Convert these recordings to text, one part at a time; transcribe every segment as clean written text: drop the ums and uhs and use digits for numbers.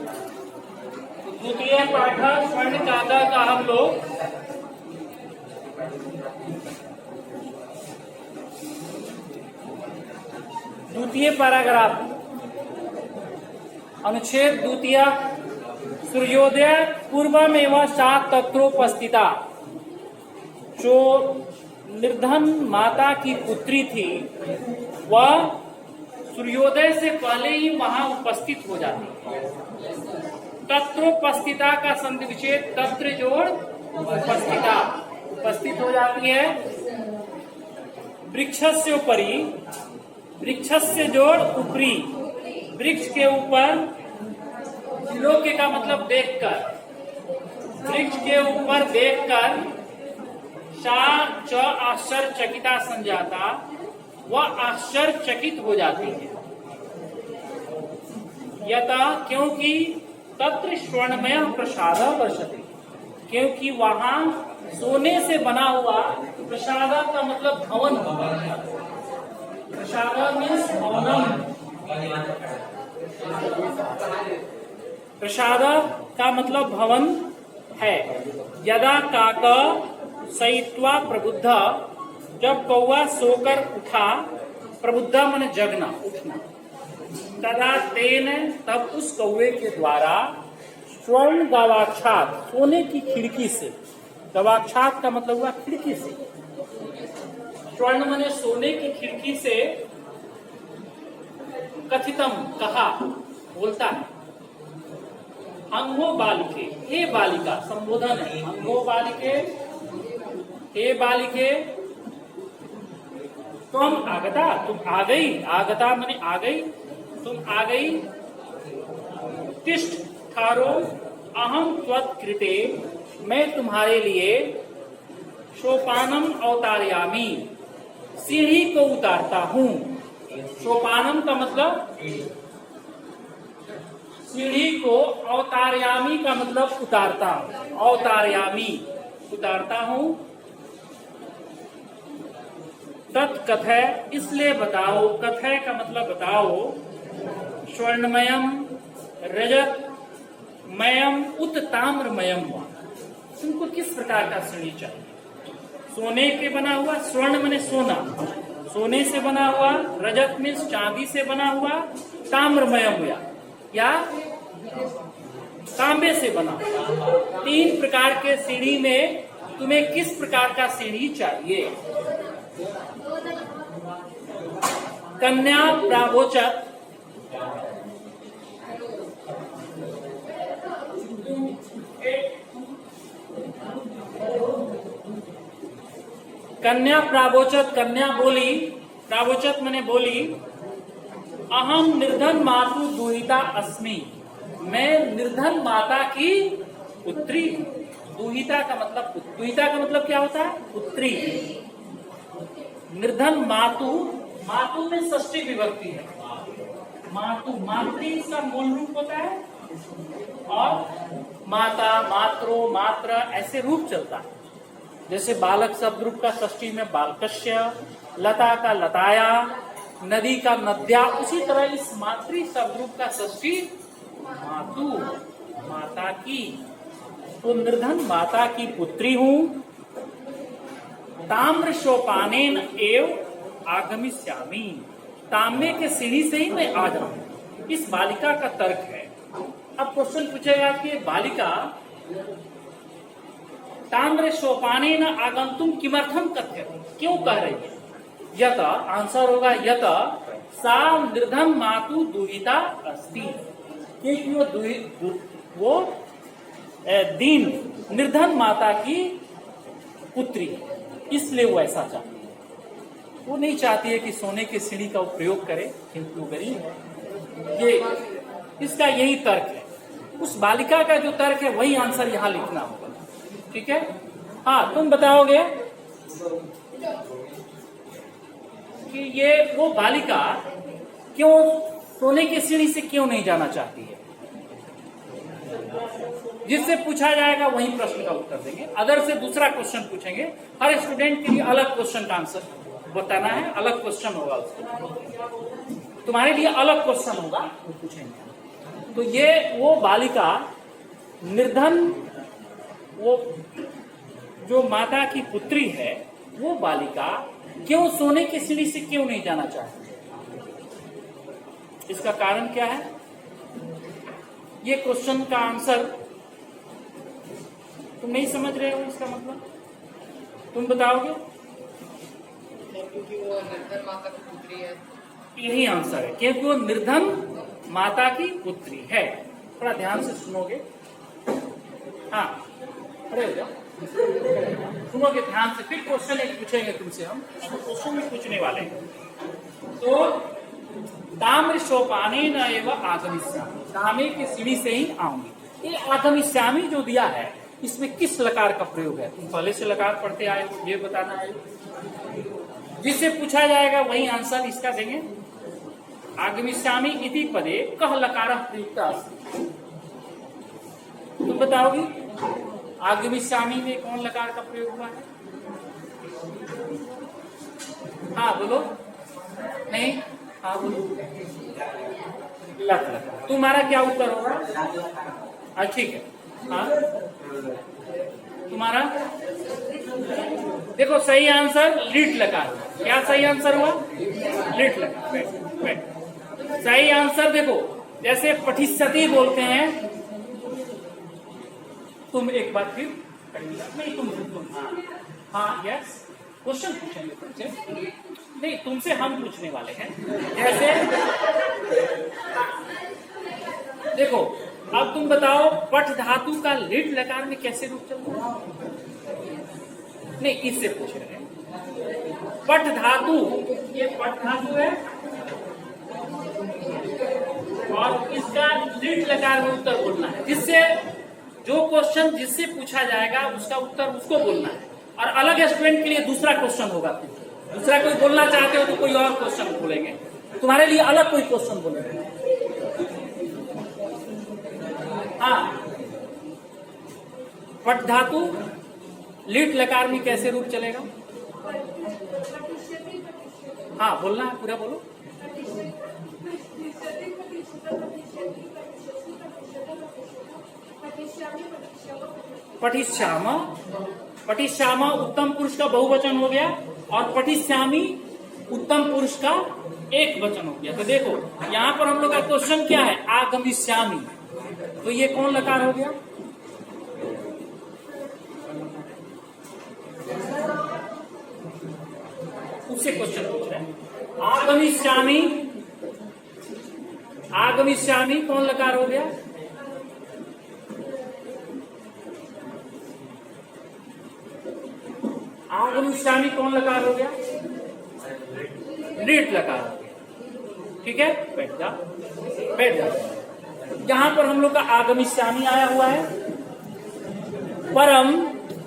द्वितीय पाठ स्वर्ण कादा का हम लोग द्वितीय पैराग्राफ अनुच्छेद द्वितीय सूर्योदय पूर्वमेव सा तत्रोपस्थिता। जो निर्धन माता की पुत्री थी वह सूर्योदय से पहले ही वहां उपस्थित हो जाती। तत्रोपस्थिता का संधि विच्छेद तत्र जोड़ उपस्थिता, उपस्थित हो जाती है। वृक्षस्योपरि, वृक्षस्य जोड़ उपरी, वृक्ष के ऊपर, लोके का मतलब देखकर, वृक्ष के ऊपर देखकर सा च आश्चर्यचकिता संजाता, वह आश्चर्यचकित हो जाती है। यथा क्योंकि तत्र स्वर्णमय प्रसाद वर्षते, क्योंकि वहां सोने से बना हुआ प्रसाद का मतलब भवन होगा। प्रसाद मीन्स भवनम, प्रसाद का मतलब भवन है। यदा काका सयित्वा प्रबुद्ध, जब कौवा सोकर उठा, प्रबुद्धा माने जगना, उठना, तदा तेन, तब उस कौवे के द्वारा स्वर्ण गवाक्षात, सोने की खिड़की से, गवाक्षात का मतलब हुआ खिड़की से, स्वर्ण माने सोने की खिड़की से, कथितम कहा, बोलता है, अंगो बालिके, हे बालिका, संबोधन है, अंगो बालिके, हे बालिके, तुम आगता, तुम आ गई, आगता माने आ गई, तुम आ गई, तिष्ठ ठारो, अहम त्वत्कृते, मैं तुम्हारे लिए सोपानम अवतारयामी, सीढ़ी को उतारता हूँ। सोपानम का मतलब सीढ़ी को, अवतारयामी का मतलब उतारता हूँ, अवतारयामी उतारता हूँ। तत्कथय, इसलिए बताओ, कथय का मतलब बताओ, स्वर्णमयम रजत मयम उत ताम्रमयम, तुमको किस प्रकार का सीढ़ी चाहिए? सोने के बना हुआ, स्वर्ण माने सोना, सोने से बना हुआ, रजत मीन्स चांदी से बना हुआ, ताम्रमयम हुआ या तांबे से बना। तीन प्रकार के सीढ़ी में तुम्हें किस प्रकार का सीढ़ी चाहिए? कन्या प्रावोचत, कन्या प्रावोचत, कन्या बोली, प्रावोचत माने बोली, अहम निर्धन मातु दुहिता अस्मि, मैं निर्धन माता की पुत्री। दुहिता का मतलब, दुहिता का मतलब क्या होता है? पुत्री। निर्धन मातु, मातु में षष्ठी विभक्ति है, मातु, मातृ का मूल रूप होता है और माता, मात्रो, मात्र ऐसे रूप चलता है। जैसे बालक शब्द रूप का षष्ठी में बालकस्य, लता का लताया, नदी का नद्या, उसी तरह इस मातृ शब्द रूप का षष्ठी मातु, माता की। तो निर्धन माता की पुत्री हूँ। ताम्र सोपानेन एव आगमिष्यामि, तांबे के सीढ़ी से ही मैं आ जाऊं। इस बालिका का तर्क है। अब क्वेश्चन पूछेगा कि बालिका ताम्र सोपानेन आगंतुम किमर्थम कथ्यते, क्यों कह रही है? यत, आंसर होगा यत सा निर्धन मातु दुहिता अस्ति, क्योंकि वो दीन निर्धन माता की पुत्री, इसलिए वो ऐसा चाहती है। वो नहीं चाहती है कि सोने की सीढ़ी का प्रयोग करे, किंतु गरीब है। ये इसका यही तर्क है। उस बालिका का जो तर्क है वही आंसर यहाँ लिखना होगा। ठीक है? हाँ, तुम बताओगे कि ये वो बालिका क्यों सोने की सीढ़ी से क्यों नहीं जाना चाहती है? जिससे पूछा जाएगा वही प्रश्न का उत्तर देंगे। अदर से दूसरा क्वेश्चन पूछेंगे। हर स्टूडेंट के लिए अलग क्वेश्चन का आंसर बताना है, अलग क्वेश्चन होगा उसको, तुम्हारे लिए अलग क्वेश्चन होगा, वो पूछेंगे। तो ये वो बालिका निर्धन, वो जो माता की पुत्री है, वो बालिका क्यों सोने की सीढ़ी से क्यों नहीं जाना चाहती? इसका कारण क्या है? ये क्वेश्चन का आंसर तुम नहीं समझ रहे हो, इसका मतलब तुम बताओगे? क्योंकि वो निर्धन माता की पुत्री है। यही आंसर है, क्योंकि वो निर्धन माता की पुत्री है। थोड़ा ध्यान से सुनोगे। हाँ, खड़े हो जाओ, सुनोगे ध्यान से, फिर क्वेश्चन एक पूछेंगे तुमसे, हम क्वेश्चन भी पूछने वाले हैं। तो ताम्र सोपाने न एवं आगमिष्यामि, तांबे की सीढ़ी से ही आऊंगी। ये आगमिष्यामि जो दिया है, इसमें किस लकार का प्रयोग है? तुम पहले से लकार पढ़ते आए हो, ये बताना है। जिससे पूछा जाएगा वही आंसर इसका देंगे। आगमिष्यामि इति पदे कह लकार प्रयुक्त अस्ति, तुम बताओगी आगमिष्यामि में कौन लकार का प्रयोग हुआ है? हाँ बोलो। नहीं, हाँ बोलो। लक लकार। तुम्हारा क्या उत्तर होगा? ठीक है। हाँ, तुम्हारा देखो सही आंसर लीट लकार। क्या सही आंसर हुआ? लीट लकार। बैठ। सही आंसर देखो, जैसे पठिष्यति बोलते हैं, तुम एक बार फिर नहीं, तुम हाँ यस, क्वेश्चन पूछेंगे तुमसे, नहीं तुमसे हम पूछने वाले हैं। जैसे देखो, अब तुम बताओ पठ धातु का लीट लकार में कैसे रूप चलता है? नहीं, इससे पूछ रहे हैं। पठ धातु, ये पठ धातु है और इसका लीट लकार में उत्तर बोलना है। जिससे जो क्वेश्चन जिससे पूछा जाएगा उसका उत्तर उसको बोलना है, और अलग स्टूडेंट के लिए दूसरा क्वेश्चन होगा। दूसरा कोई बोलना चाहते हो तो कोई और क्वेश्चन बोलेंगे, तुम्हारे लिए अलग कोई क्वेश्चन बोलेंगे। हाँ, पठ धातु लीट लकार में कैसे रूप चलेगा? हाँ बोलना है, पूरा बोलो। पठिष्याम, पठिष्याम उत्तम पुरुष का बहुवचन हो गया, और पठिष्यामि उत्तम पुरुष का एक वचन हो गया। तो देखो यहाँ पर हम लोग का क्वेश्चन क्या है? आगमिष्यामि, तो ये कौन लकार हो गया? उससे क्वेश्चन पूछ रहे हैं। आगमिष्यामि, आगमिष्यामि कौन लकार हो गया? आगमिष्यामि कौन लकार हो गया? लीट लकार हो गया। ठीक है, बैठ जा, बैठ जा। यहां पर हम लोग का आगमिष्यामि आया हुआ है। परम,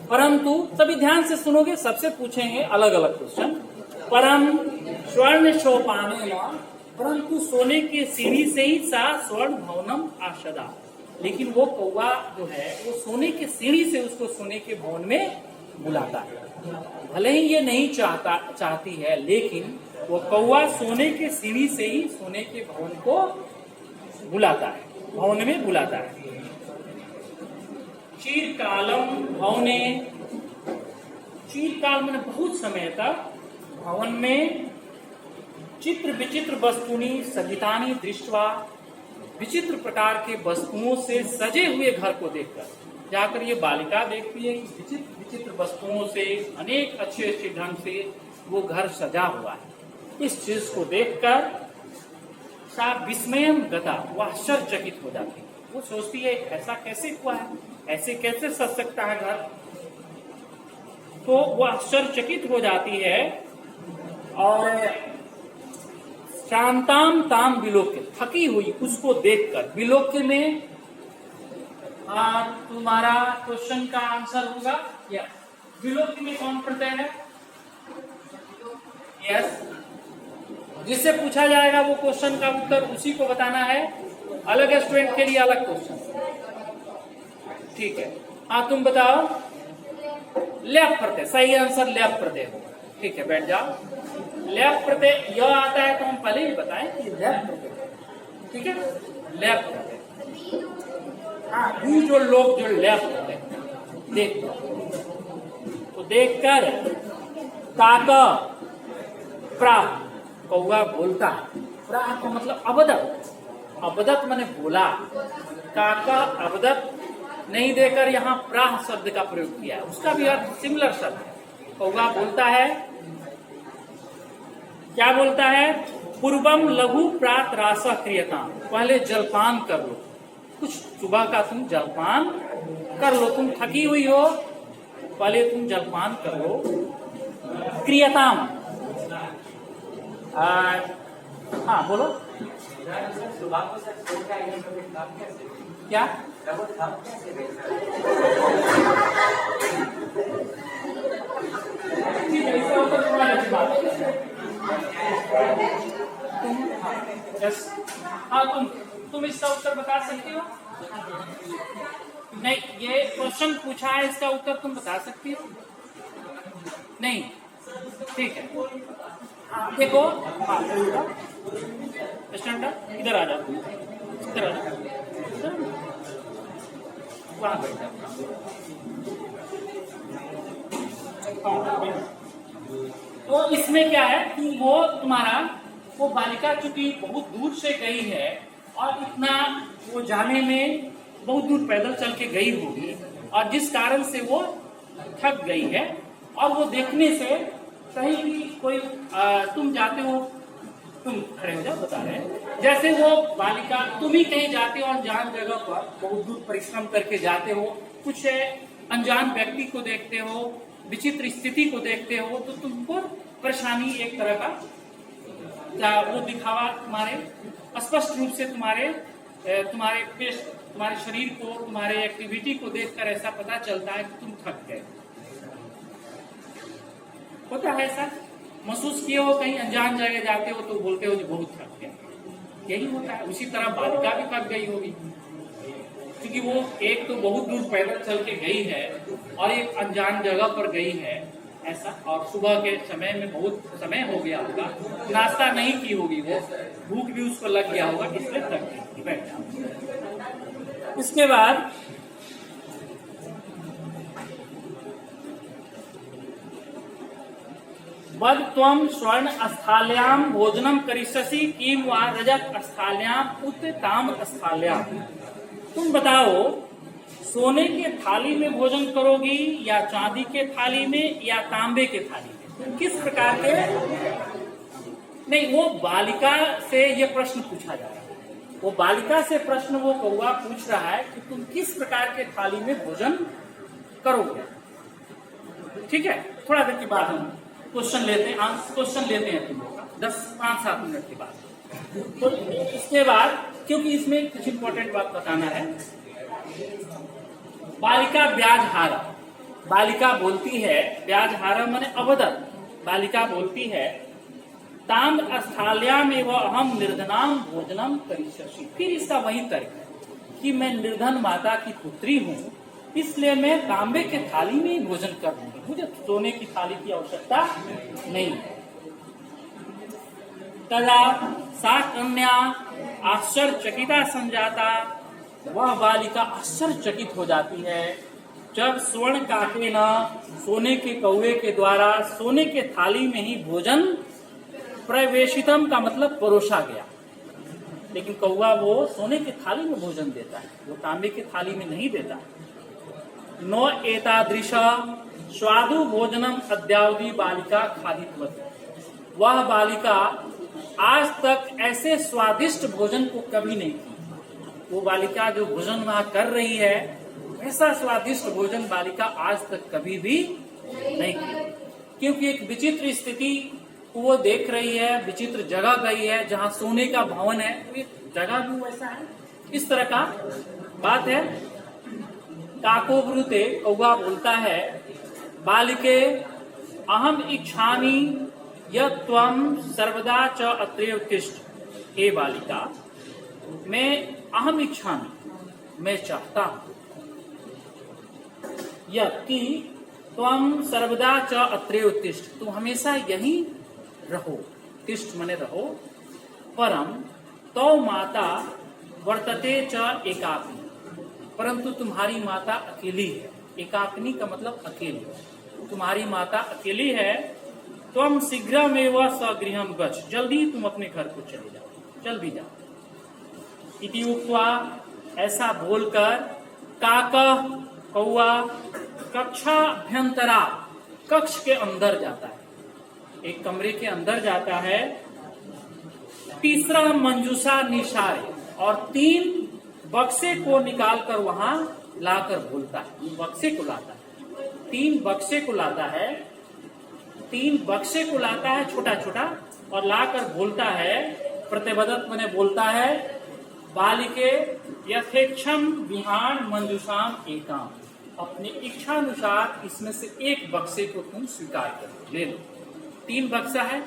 परंतु सभी ध्यान से सुनोगे, सबसे पूछेंगे अलग अलग क्वेश्चन। परम स्वर्ण सोपानेन, परंतु सोने के सीढ़ी से ही सा स्वर्ण भवनम आशदा, लेकिन वो कौवा जो है वो सोने के सीढ़ी से उसको सोने के भवन में बुलाता है। भले ही ये नहीं चाहती है, लेकिन वो कौवा सोने के सीढ़ी से ही सोने के भवन को बुलाता है, भवन में बुलाता है। चिरकालम भवने, चिरकाल मैंने बहुत समय तक भवन में चित्र विचित्र वस्तुनि सजितानि दृष्टवा, विचित्र प्रकार के वस्तुओं से सजे हुए घर को देखकर, जाकर ये बालिका देखती है कि विचित्र विचित्र वस्तुओं से अनेक अच्छे अच्छे ढंग से वो घर सजा हुआ है। इस चीज को देखकर सा विस्मयम गता, वो आश्चर्यचकित हो जाती है। वो सोचती है ऐसा कैसे हुआ है, ऐसे कैसे सज सकता है घर। तो वो आश्चर्यचकित हो जाती है और शांताम ताम विलोक्य, थकी हुई उसको देखकर। विलोक्य में तुम्हारा क्वेश्चन का आंसर होगा या विलोक्य में कौन प्रत्यय है? यस, जिससे पूछा जाएगा वो क्वेश्चन का उत्तर उसी को बताना है। अलग स्टूडेंट के लिए अलग क्वेश्चन। ठीक है, हाँ तुम बताओ। लेप प्रत्यय, सही आंसर लेप प्रत्यय होगा। ठीक है, बैठ जाओ। लेप प्रत्यय यह आता है तो हम पहले ही बताएं कि लेप प्रत्यय। ठीक है, लेप प्रत्यय। ही जो लोग जो लेफ्ट होते देख तो देखकर ताका प्रा कौआ बोलता है। प्रा का मतलब अबदत, अबदत माने बोला। काका अबदत नहीं देकर यहाँ प्राह शब्द का प्रयोग किया है, उसका भी अर्थ सिमिलर शब्द है। कौआ बोलता है, क्या बोलता है? पूर्वम लघु प्रात रास क्रियता, पहले जलपान कर लो, कुछ सुबह का तुम जलपान कर लो, तुम थकी हुई हो, पहले तुम जलपान कर लो। क्रियताम, हाँ बोलो क्या? हाँ तुम इसका उत्तर बता सकती हो? नहीं, ये क्वेश्चन पूछा है, इसका उत्तर तुम बता सकती हो? नहीं, ठीक है। देखो, हाँ स्टैंडर्ड इधर आ जाओ, इधर आ जाओ, वहां बैठ जाओ। तो इसमें क्या है कि वो बालिका चूंकि बहुत दूर से गई है और इतना वो जाने में बहुत दूर पैदल चल के गई होगी, और जिस कारण से वो थक गई है, और वो देखने से कहीं भी कोई तुम जाते हो, तुम खड़े हो जाओ, बता रहे हैं, जैसे वो बालिका, तुम ही कहीं जाते हो अनजान जगह पर, बहुत दूर परिश्रम करके जाते हो, कुछ अनजान व्यक्ति को देखते हो, विचित्र स्थिति को देखते हो, तो तुमको परेशानी एक तरह का वो दिखावा तुम्हारे स्पष्ट रूप से तुम्हारे पेश, तुम्हारे शरीर को, तुम्हारे एक्टिविटी को देखकर ऐसा पता चलता है कि तुम थक गए। होता है ऐसा, महसूस किए हो, कहीं अनजान जगह जाते हो तो बोलते हो जो बहुत थक गए, यही होता है। उसी तरह बालिका भी थक गई होगी, क्योंकि वो एक तो बहुत दूर पैदल चल के गई है और एक अनजान जगह पर गई है ऐसा, और सुबह के समय में बहुत समय हो गया होगा, नाश्ता नहीं की होगी, वो भूख भी उसको लग गया होगा, इसलिए थक गई। बैठ जाओ। इसके बाद बद त्वं स्वर्ण स्थाल्याम भोजनम करिष्यसि किम वा रजत स्थाल्याम उत ताम स्थाल्याम। तुम बताओ, सोने के थाली में भोजन करोगी या चांदी के थाली में या तांबे के थाली में? तुम किस प्रकार के? नहीं, वो बालिका से ये प्रश्न पूछा जा रहा है, वो बालिका से प्रश्न वो कौआ पूछ रहा है कि तुम किस प्रकार के थाली में भोजन करोगे। ठीक है, थोड़ा देर के बाद हम क्वेश्चन लेते हैं तुम लोग का, 5-7 मिनट के बाद। तो इसके बाद, क्योंकि इसमें कुछ इंपॉर्टेंट बात बताना है, बालिका ब्याज हारा, बालिका बोलती है, ब्याज हारा माने अवदत, बालिका बोलती है, ताम स्थाल्याम एवं अहम निर्धनाम भोजनम करिष्यसि। फिर इसका वही तर्क है कि मैं निर्धन माता की पुत्री हूँ, इसलिए मैं तांबे के थाली में ही भोजन कर लूंगी, मुझे सोने की थाली की आवश्यकता नहीं है। तदा सा कन्या आश्चर्यचकिता संजाता, वह बालिका आश्चर्यचकित हो जाती है जब स्वर्ण काके न, सोने के कौवे के द्वारा सोने के थाली में ही भोजन प्रवेशितम का मतलब परोसा गया, लेकिन कौवा वो सोने की थाली में भोजन देता है, वो तांबे की थाली में नहीं देता। नो एतादृश स्वादु भोजनम अद्यावधि बालिका खादितवती, वह बालिका आज तक ऐसे स्वादिष्ट भोजन को कभी नहीं की। वो बालिका जो भोजन वहां कर रही है, ऐसा स्वादिष्ट भोजन बालिका आज तक कभी भी नहीं की, क्योंकि एक विचित्र स्थिति को वो देख रही है, विचित्र जगह गई है जहाँ सोने का भवन है, तो जगह भी वैसा है, इस तरह का बात है। काको ब्रूते, कौवा बोलता है, बालिके अहम इच्छामि यत्वं सर्वदा च अत्रे उत्तिष्ठ। हे बालिका, मैं अहम इच्छामि, मैं चाहता हूं, यत्ति त्वं सर्वदा च अत्रे उत्तिष्ठ, तुम हमेशा यहीं रहो, तिष्ठ मने रहो, परम तो माता वर्तते च एकाकी, परंतु तुम्हारी माता अकेली है। एकाकिनी का मतलब अकेली, तुम्हारी माता अकेली है। त्वम शीघ्रमेव स्वगृहं गच्छ, जल्दी तुम अपने घर को चले जाओ, जल्दी जाओ। इति उक्त्वा, ऐसा बोलकर काकः कौआ कक्षाभ्यंतरा, कक्ष के अंदर जाता है, एक कमरे के अंदर जाता है। तीसरा मंजूषा निशारे, और 3 बक्से को निकालकर वहां लाकर बोलता है, बक्से को लाता है, 3 बक्से को लाता है, 3 बक्से को लाता है छोटा छोटा, और लाकर बोलता है, प्रतिबद्धत मैंने बोलता है, बालिके यथेक्षम विहान मंजूषाम एकाम, अपनी इच्छानुसार इसमें से एक बक्से को तुम स्वीकार करो, ले लो। 3 बक्सा है,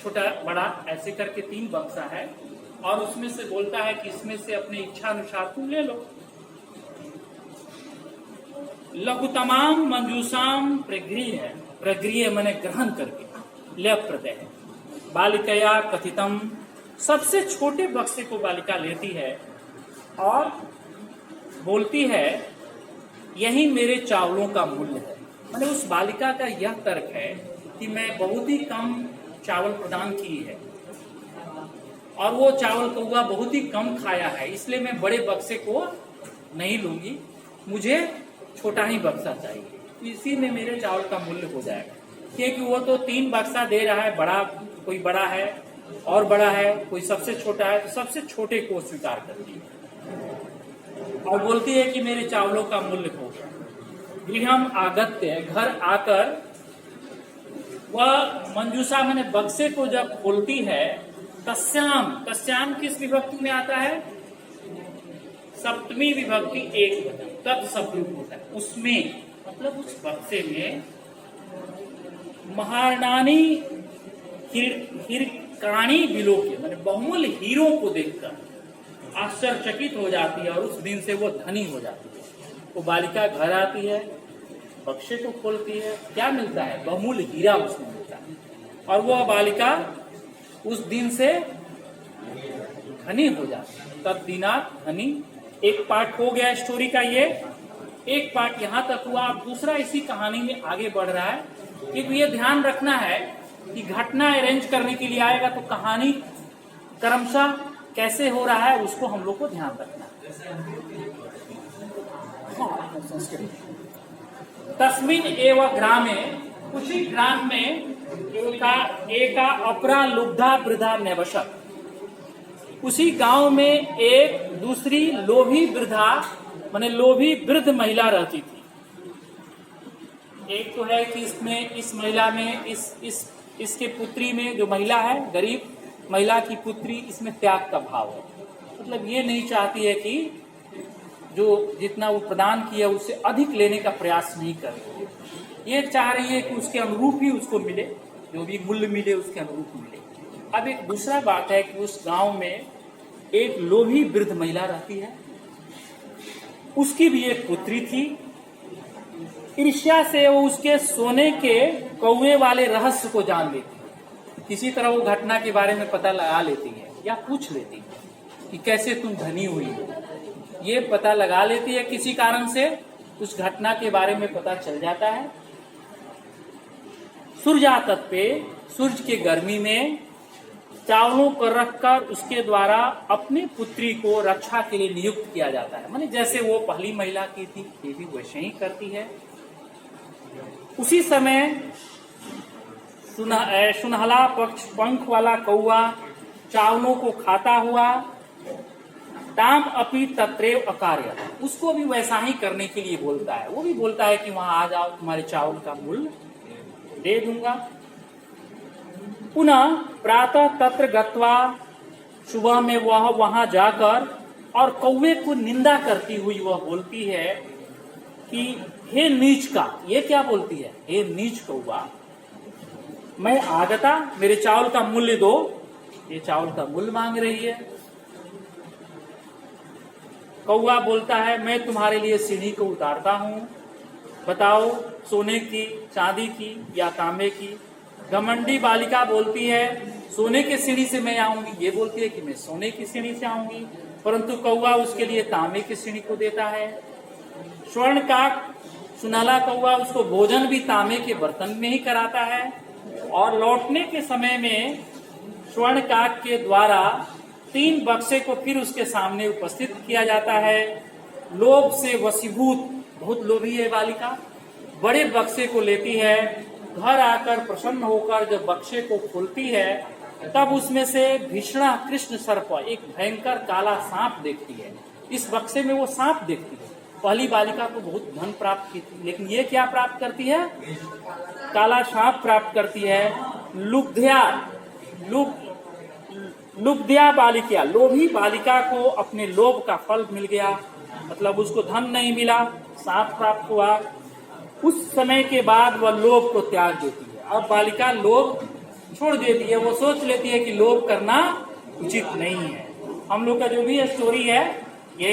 छोटा बड़ा ऐसे करके 3 बक्सा है, और उसमें से बोलता है कि इसमें से अपनी इच्छानुसार तुम ले लो। लघुतमाम मंजूषाम प्रगृह है, प्रगृह मैंने ग्रहण करके, लेप प्रत्यय है। बालिकया कथितम, सबसे छोटे बक्से को बालिका लेती है और बोलती है, यही मेरे चावलों का मूल्य है। मैंने उस बालिका का यह तर्क है कि मैं बहुत ही कम चावल प्रदान की है, और वो चावल कौआ बहुत ही कम खाया है, इसलिए मैं बड़े बक्से को नहीं लूंगी, मुझे छोटा ही बक्सा चाहिए, इसी में मेरे चावल का मूल्य हो जाएगा। क्योंकि वो तो 3 बक्सा दे रहा है, बड़ा कोई बड़ा है और बड़ा है, कोई सबसे छोटा है, तो सबसे छोटे को स्वीकार करती है और बोलती है कि मेरे चावलों का मूल्य हो गया। गृहम आगत्य, घर आकर वह मंजूषा मैंने बक्से को जब खोलती है, तस्याम, तस्याम किस विभक्ति में आता है? सप्तमी विभक्ति एक वचन, तत्सप्रयुक्त होता है, उसमें मतलब उस बक्से में महारानी हिरकाणी बिलोके, मैंने बहुमूल्य हीरो को देखकर आश्चर्यचकित हो जाती है, और उस दिन से वो धनी हो जाती है। वो बालिका घर आती है, बक्से को खोलती है, क्या मिलता है? बहुमूल्य हीरा उसमें मिलता है, और वह बालिका उस दिन से धनी हो जाती है। तब दिनात धनी। एक पार्ट हो गया स्टोरी का, ये एक पार्ट यहाँ तक हुआ। अब दूसरा इसी कहानी में आगे बढ़ रहा है, क्योंकि ये ध्यान रखना है कि घटना अरेंज करने के लिए आएगा तो कहानी क्रमशः कैसे हो रहा है उसको हम लोग को ध्यान रखना है। तस्मिन एवं ग्रामे, उसी ग्राम में एका अपरा लुब्धा वृद्धा नैवशत, उसी गांव में एक दूसरी लोभी वृद्धा माने लोभी वृद्ध महिला रहती थी। एक तो है कि इसमें इस महिला में इसके पुत्री में जो महिला है, गरीब महिला की पुत्री, इसमें त्याग का भाव है। मतलब ये नहीं चाहती है कि जो जितना वो प्रदान किया उससे अधिक लेने का प्रयास नहीं कर रही है। ये चाह रही है कि उसके अनुरूप ही उसको मिले, जो भी मूल्य मिले उसके अनुरूप मिले। अब एक दूसरा बात है कि उस गांव में एक लोभी वृद्ध महिला रहती है, उसकी भी एक पुत्री थी। ईर्ष्या से वो उसके सोने के कौवे वाले रहस्य को जान लेती है, किसी तरह वो घटना के बारे में पता लगा लेती है या पूछ लेती है कि कैसे तुम धनी हुई हो, ये पता लगा लेती है किसी कारण से, उस घटना के बारे में पता चल जाता है। सूर्यातप पे, सूर्य के गर्मी में चावलों को रखकर उसके द्वारा अपनी पुत्री को रक्षा के लिए नियुक्त किया जाता है। माने जैसे वो पहली महिला की थी, ये भी वैसे ही करती है। उसी समय सुनहला पक्ष पंख वाला कौआ चावलों को खाता हुआ ताम अपी तत्रेव अकार्य, उसको भी वैसा ही करने के लिए बोलता है। वो भी बोलता है कि वहां आ जाओ, तुम्हारे चावल का मूल्य दे दूंगा। पुनः प्रातः तत्र गत्वा, सुबह में वह वहां जाकर और कौवे को निंदा करती हुई वह बोलती है कि हे नीच का, ये क्या बोलती है? हे नीच कौवा, मैं आगता, मेरे चावल का मूल्य दो। ये चावल का मूल्य मांग रही है। कौवा बोलता है, मैं तुम्हारे लिए सीढ़ी को उतारता हूँ, बताओ सोने की, चांदी की या तांबे की। घमंडी बालिका बोलती है, सोने के सीढ़ी से मैं आऊंगी। ये बोलती है कि मैं सोने की सीढ़ी से आऊंगी। परंतु कौवा उसके लिए तांबे की सीढ़ी को देता है। स्वर्ण काक, सुनहला कौवा, उसको भोजन भी तांबे के बर्तन में ही कराता है। और लौटने के समय में स्वर्ण काक के द्वारा 3 बक्से को फिर उसके सामने उपस्थित किया जाता है। लोभ से वशीभूत, बहुत लोभी है बालिका, बड़े बक्से को लेती है। घर आकर प्रसन्न होकर जब बक्से को खोलती है तब उसमें से भीषणा कृष्ण सर्प, एक भयंकर काला सांप देखती है। इस बक्से में वो सांप देखती है। पहली बालिका को बहुत धन प्राप्त की थी, लेकिन ये क्या प्राप्त करती है? काला सांप प्राप्त करती है। लुब्ध्या बालिका, लोभी बालिका को अपने लोभ का फल मिल गया, मतलब उसको धन नहीं मिला, सांप प्राप्त हुआ। उस समय के बाद वह लोभ को त्याग देती है। अब बालिका लोभ छोड़ देती है, वो सोच लेती है कि लोभ करना उचित नहीं है। हम लोग का जो भी स्टोरी है यही